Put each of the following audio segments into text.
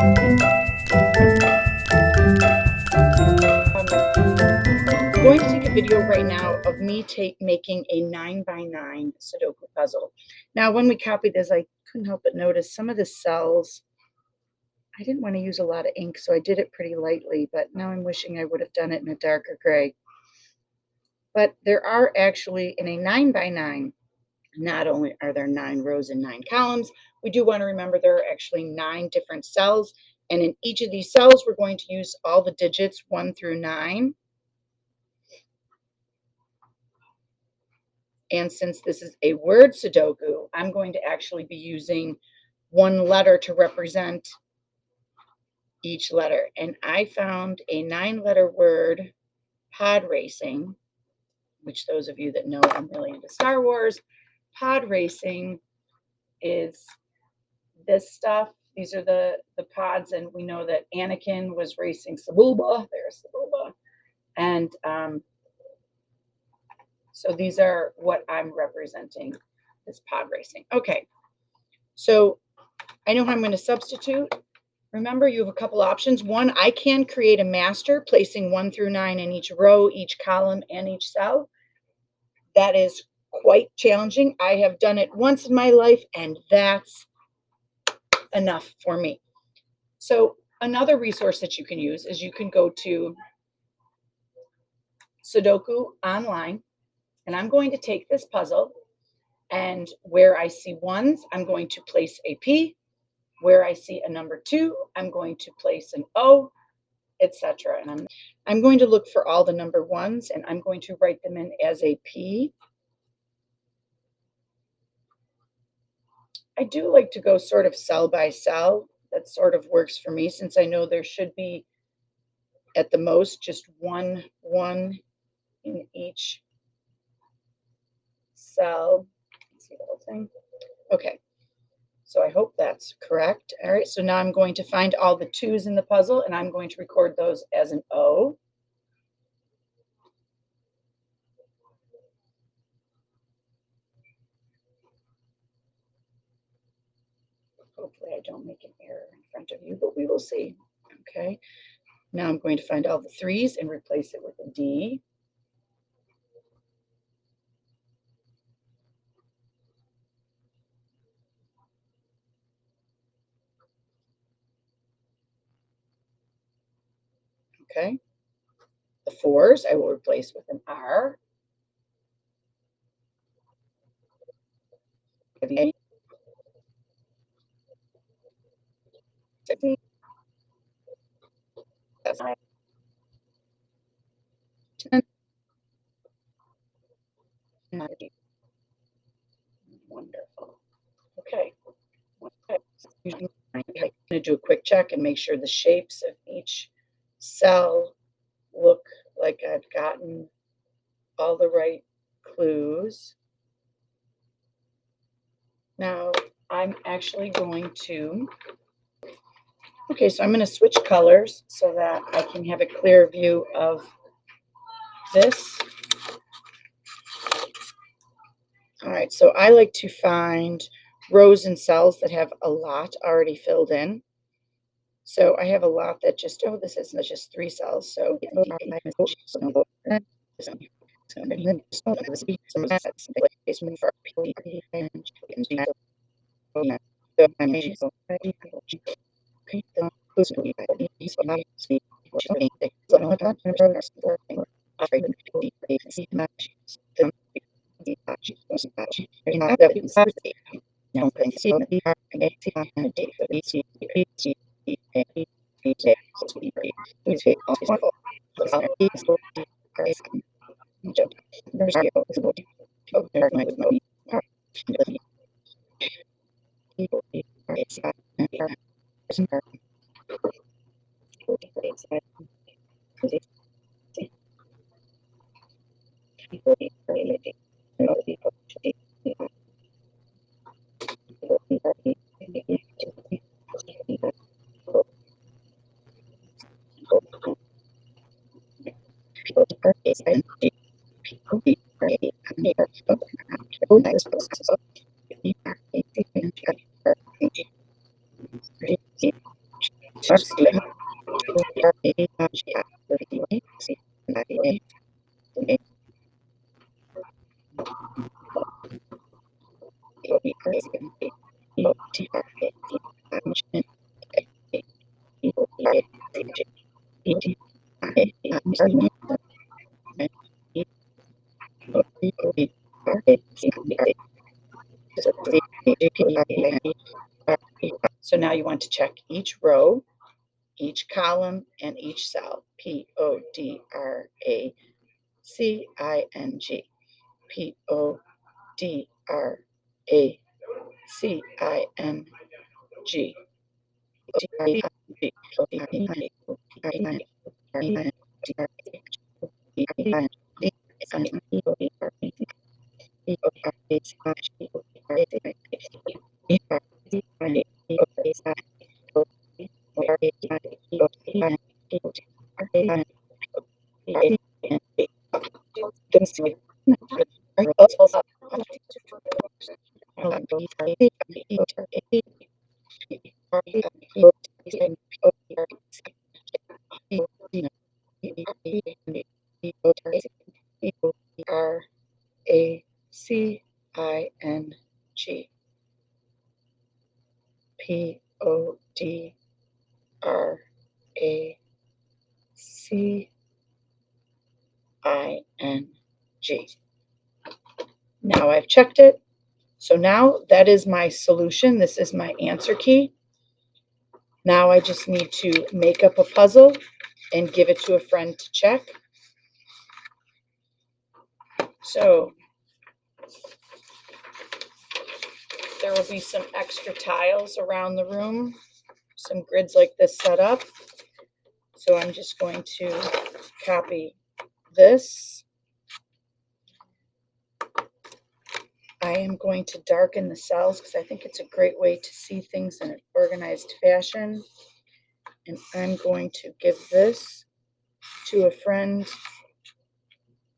I'm going to take a video right now of me making a 9x9 Sudoku puzzle. Now, when we copied this, I couldn't help but notice some of the cells. I didn't want to use a lot of ink, so I did it pretty lightly, but now I'm wishing I would have done it in a darker gray. But there are actually, in a 9x9, not only are there 9 rows and 9 columns, we do want to remember there are actually 9 different cells. And in each of these cells, we're going to use all the digits 1 through 9. And since this is a word Sudoku, I'm going to actually be using one letter to represent each letter. And I found a 9-letter word, pod racing, which those of you that know I'm really into Star Wars, pod racing is this stuff. These are the pods, and we know that Anakin was racing Sebulba. There's Sebulba. And so these are what I'm representing, this pod racing. Okay, so I know how I'm going to substitute. Remember, you have a couple options. One, I can create a master, placing 1 through 9 in each row, each column, and each cell. That is quite challenging. I have done it once in my life, and that's enough for me. So another resource that you can use is you can go to Sudoku online, and I'm going to take this puzzle, and where I see ones, I'm going to place a P. Where I see a number 2, I'm going to place an O, etc. And I'm going to look for all the number 1s, and I'm going to write them in as a P. I do like to go sort of cell by cell. That sort of works for me, since I know there should be at the most just one in each cell. Let's see the whole thing. Okay. So I hope that's correct. All right, so now I'm going to find all the 2s in the puzzle, and I'm going to record those as an O. Hopefully I don't make an error in front of you, but we will see. Okay, now I'm going to find all the 3s and replace it with a D. Okay, the 4s I will replace with an R. Okay. Wonderful. Okay. I'm going to do a quick check and make sure the shapes of each cell look like I've gotten all the right clues. Now I'm actually going to, okay, so I'm going to switch colors so that I can have a clear view of this. All right, so I like to find rows and cells that have a lot already filled in. So I have a lot that just, oh, this is just 3 cells. So So now you want to check each row, each column, and each cell. P-O-D-R-A-C-I-N-G. P-O-D-R-A-C-I-N-G. R-A-C-I-N-G. P-O-D-R-A-C-I-N-G. Now I've checked it. So now that is my solution. This is my answer key. Now I just need to make up a puzzle and give it to a friend to check. So there will be some extra tiles around the room, some grids like this set up. So I'm just going to copy this. I am going to darken the cells because I think it's a great way to see things in an organized fashion. And I'm going to give this to a friend.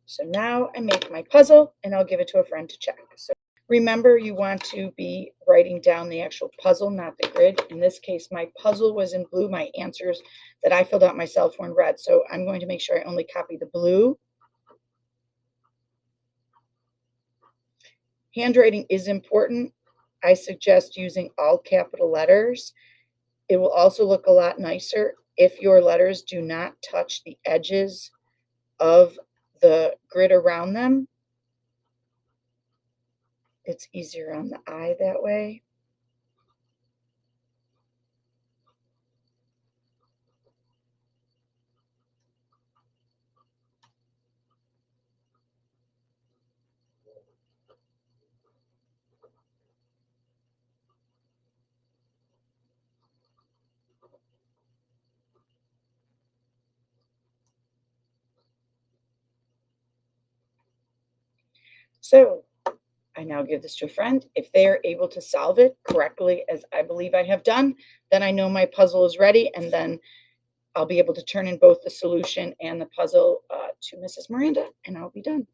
So now I make my puzzle and I'll give it to a friend to check. So remember, you want to be writing down the actual puzzle, not the grid. In this case, my puzzle was in blue. My answers that I filled out myself were in red. So I'm going to make sure I only copy the blue. Handwriting is important. I suggest using all capital letters. It will also look a lot nicer if your letters do not touch the edges of the grid around them. It's easier on the eye that way. So I now give this to a friend. If they are able to solve it correctly, as I believe I have done, then I know my puzzle is ready, and then I'll be able to turn in both the solution and the puzzle to Mrs. Miranda, and I'll be done.